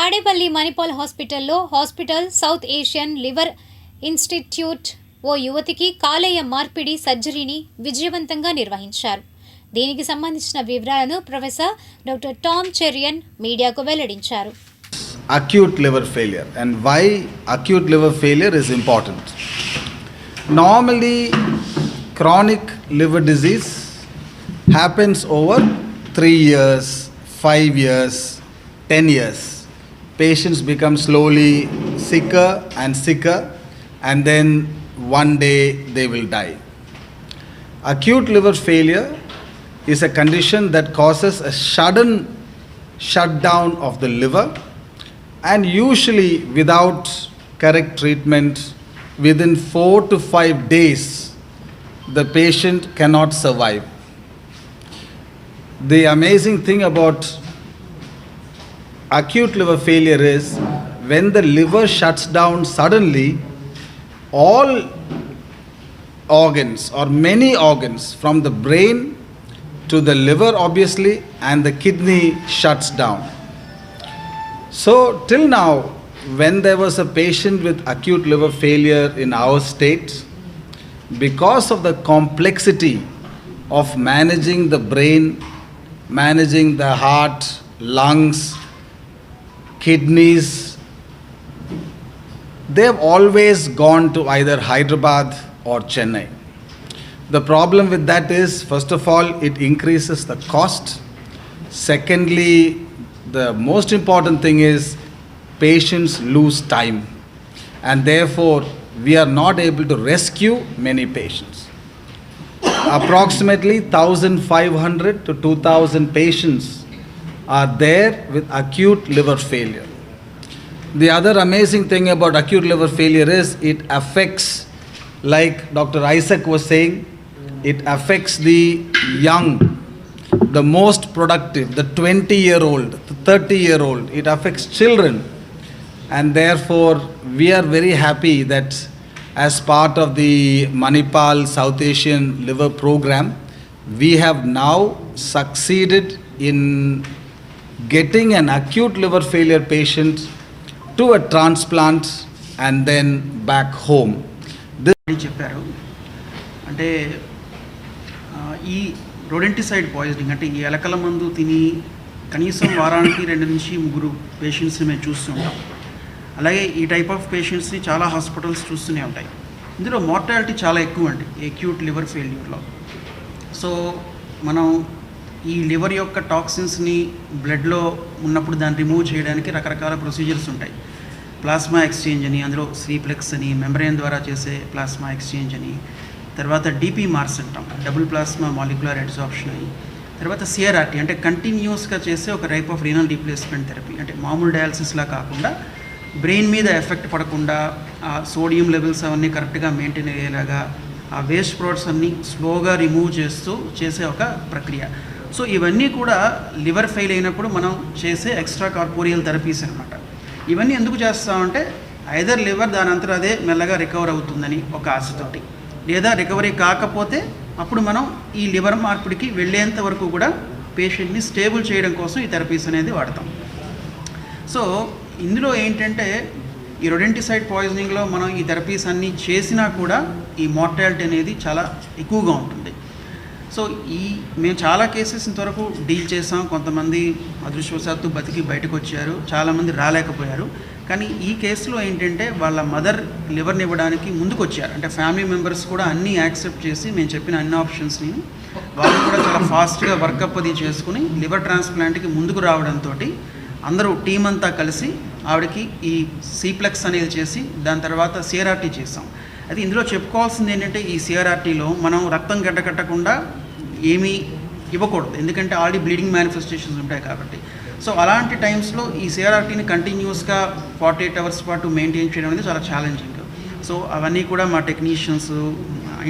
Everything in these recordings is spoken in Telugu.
Tadepalli Manipal hospital south Asian liver institute ఓ యువతికి కాలేయ మార్పిడి సర్జరీని విజయవంతంగా నిర్వహించారు. దీనికి సంబంధించిన వివరాలను ప్రొఫెసర్ డాక్టర్ టామ్ చెరియన్ మీడియాకు వెల్లడించారు. Acute liver failure and why acute liver failure is important. Normally, chronic liver disease happens over 3 years, 5 years, 10 years. Patients become slowly sicker and sicker, and then one day they will die. Acute liver failure is a condition that causes a sudden shutdown of the liver, and usually without correct treatment, within 4 to 5 days, the patient cannot survive. The amazing thing about acute liver failure is when the liver shuts down suddenly, all organs or many organs from the brain to the liver obviously and the kidney shuts down. So till now, when there was a patient with acute liver failure in our state, because of the complexity of managing the brain, managing the heart, lungs, kidneys, they have always gone to either Hyderabad or Chennai. The problem with that is, first of all, it increases the cost. Secondly, the most important thing is patients lose time, and therefore we are not able to rescue many patients. Approximately 1,500 to 2,000 patients are there with acute liver failure. The other amazing thing about acute liver failure is it affects, like Dr. Isaac was saying, it affects the young, the most productive, the 20-year-old, the 30-year-old. It affects children. And therefore, we are very happy that as part of the Manipal South Asian Liver Program, we have now succeeded in getting an acute liver failure patient to a transplant and then back home. చెప్పారు అంటే ఈ రోడెంటిసైడ్ పాయిజనింగ్ అంటే ఈ ఎలకల మందు తిని కనీసం వారానికి 2 నుంచి 3 పేషెంట్స్ని మేము చూస్తుంటాం. అలాగే ఈ టైప్ ఆఫ్ పేషెంట్స్ని చాలా హాస్పిటల్స్ చూస్తూనే ఉంటాయి. ఇందులో మార్టాలిటీ చాలా ఎక్కువ అండి అక్యూట్ లివర్ ఫెయిల్యూర్లో. సో మనం ఈ లివర్ యొక్క టాక్సిన్స్ని బ్లడ్లో ఉన్నప్పుడు దాన్ని రిమూవ్ చేయడానికి రకరకాల ప్రొసీజర్స్ ఉంటాయి. ప్లాస్మా ఎక్స్చేంజ్ అని, అందులో స్లీప్లెక్స్ అని, మెంబ్రెయిన్ ద్వారా చేసే ప్లాస్మా ఎక్స్చేంజ్ అని, తర్వాత డిపి మార్స్ అంటాం, డబుల్ ప్లాస్మా మాలిక్యులర్ అడ్సార్ప్షన్ అని, తర్వాత సిఆర్ఆర్టీ అంటే కంటిన్యూస్గా చేసే ఒక type of renal replacement therapy. అంటే మామూలు డయాలసిస్లా కాకుండా బ్రెయిన్ మీద ఎఫెక్ట్ పడకుండా ఆ సోడియం లెవెల్స్ అవన్నీ కరెక్ట్గా మెయింటైన్ అయ్యేలాగా ఆ వేస్ట్ ప్రోడక్ట్స్ అన్నీ స్లోగా రిమూవ్ చేస్తూ చేసే ఒక ప్రక్రియ. సో ఇవన్నీ కూడా లివర్ ఫెయిల్ అయినప్పుడు మనం చేసే ఎక్స్ట్రా కార్పోరియల్ థెరపీస్ అనమాట. ఇవన్నీ ఎందుకు చేస్తామంటే ఐదర్ లివర్ దాని అంతటా అదే మెల్లగా రికవర్ అవుతుందని ఒక ఆశతోటి, లేదా రికవరీ కాకపోతే అప్పుడు మనం ఈ లివర్ మార్పిడికి వెళ్ళేంత వరకు కూడా పేషెంట్ని స్టేబుల్ చేయడం కోసం ఈ థెరపీస్ అనేది వాడతాం. సో ఇందులో ఏంటంటే ఈ రొడెంటిసైడ్ పాయిజనింగ్లో మనం ఈ థెరపీస్ అన్నీ చేసినా కూడా ఈ మార్టాలిటీ అనేది చాలా ఎక్కువగా ఉంటుంది. సో మేము చాలా కేసెస్ ఇంతవరకు డీల్ చేసాం. కొంతమంది అదృష్టవశాత్తు బతికి బయటకు వచ్చారు, చాలామంది రాలేకపోయారు. కానీ ఈ కేసులో ఏంటంటే వాళ్ళ మదర్ లివర్ని ఇవ్వడానికి ముందుకు వచ్చారు. అంటే ఫ్యామిలీ మెంబర్స్ కూడా అన్నీ యాక్సెప్ట్ చేసి మేము చెప్పిన అన్ని ఆప్షన్స్ని వాళ్ళు కూడా చాలా ఫాస్ట్గా వర్కప్ అది చేసుకుని లివర్ ట్రాన్స్ప్లాంట్కి ముందుకు రావడంతో అందరూ టీం అంతా కలిసి ఆవిడకి ఈ సీప్లెక్స్ అనేది చేసి దాని తర్వాత సిఆర్ఆర్టీ చేసాం. అయితే ఇందులో చెప్పుకోవాల్సింది ఏంటంటే ఈ సిఆర్ఆర్టీలో మనం రక్తం గడ్డకట్టకుండా ఏమీ ఇవ్వకూడదు, ఎందుకంటే ఆల్రెడీ బ్లీడింగ్ మేనిఫెస్టేషన్స్ ఉంటాయి కాబట్టి. సో అలాంటి టైమ్స్లో ఈ సిఆర్ఆర్టీని కంటిన్యూస్గా 48 అవర్స్ పాటు మెయింటైన్ చేయడం అనేది చాలా ఛాలెంజింగ్. సో అవన్నీ కూడా మా టెక్నీషియన్స్,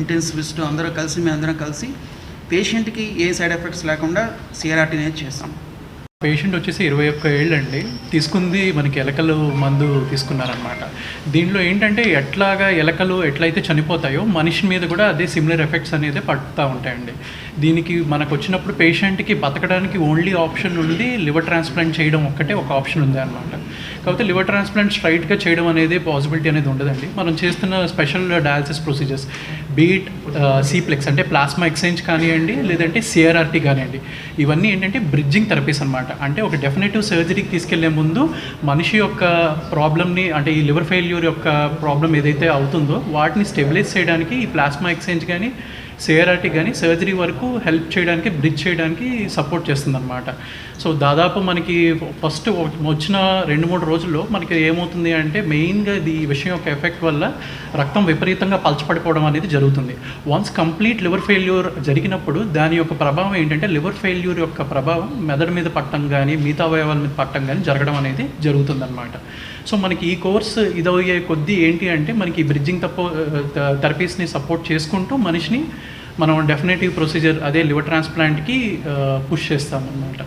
ఇంటెన్సివిస్ట్ మేమందరం కలిసి పేషెంట్కి ఏ సైడ్ ఎఫెక్ట్స్ లేకుండా సిఆర్ఆర్టీ అనేది చేస్తాం. పేషెంట్ వచ్చేసి 21 ఏళ్ళు అండి. తీసుకుంది మనకి ఎలకలు మందు తీసుకున్నారనమాట. దీనిలో ఏంటంటే ఎట్లాగా ఎలకలు ఎట్లయితే చనిపోతాయో మనిషి మీద కూడా అదే సిమిలర్ ఎఫెక్ట్స్ అనేది పడుతూ ఉంటాయండి. దీనికి మనకు వచ్చినప్పుడు పేషెంట్కి బతకడానికి ఓన్లీ ఆప్షన్ ఉంది లివర్ ట్రాన్స్ప్లాంట్ చేయడం ఒక్కటే ఒక ఆప్షన్ ఉంది అనమాట. కాకపోతే లివర్ ట్రాన్స్ప్లాంట్ స్ట్రైట్గా చేయడం అనేది పాసిబిలిటీ అనేది ఉండదండి. మనం చేస్తున్న స్పెషల్ డయాలసిస్ ప్రొసీజర్స్ బీట్ సీప్లెక్స్ అంటే ప్లాస్మా ఎక్స్చేంజ్ కానివ్వండి, లేదంటే సిఆర్ఆర్టీ కానివ్వండి, ఇవన్నీ ఏంటంటే బ్రిడ్జింగ్ థెరపీస్ అనమాట. అంటే ఒక డెఫినెటివ్ సర్జరీకి తీసుకెళ్లే ముందు మనిషి యొక్క ప్రాబ్లమ్ని, అంటే ఈ లివర్ ఫెయిల్యూర్ యొక్క ప్రాబ్లం ఏదైతే అవుతుందో వాటిని స్టెబిలైజ్ చేయడానికి ఈ ప్లాస్మా ఎక్స్చేంజ్ కానీ సిఆర్ఆర్టీ కానీ సర్జరీ వరకు హెల్ప్ చేయడానికి, బ్రిడ్జ్ చేయడానికి సపోర్ట్ చేస్తుంది అనమాట. సో దాదాపు మనకి ఫస్ట్ వచ్చిన 2-3 రోజుల్లో మనకి ఏమవుతుంది అంటే మెయిన్గా ఈ విషయం యొక్క ఎఫెక్ట్ వల్ల రక్తం విపరీతంగా పలచపడిపోవడం అనేది జరుగుతుంది. వన్స్ కంప్లీట్ లివర్ ఫెయిల్యూర్ జరిగినప్పుడు దాని యొక్క ప్రభావం ఏంటంటే లివర్ ఫెయిల్యూర్ యొక్క ప్రభావం మెదడు మీద పట్టడం కానీ మిగతా అవయవాల మీద పట్టడం కానీ జరగడం అనేది జరుగుతుందన్నమాట. సో మనకి ఈ కోర్స్ ఇదయ్యే కొద్దీ ఏంటి అంటే మనకి బ్రిడ్జింగ్ థెరపీస్ని సపోర్ట్ చేసుకుంటూ మనిషిని మనం డెఫినెటివ్ ప్రొసీజర్ అదే లివర్ ట్రాన్స్ప్లాంట్కి పుష్ చేస్తామన్నమాట.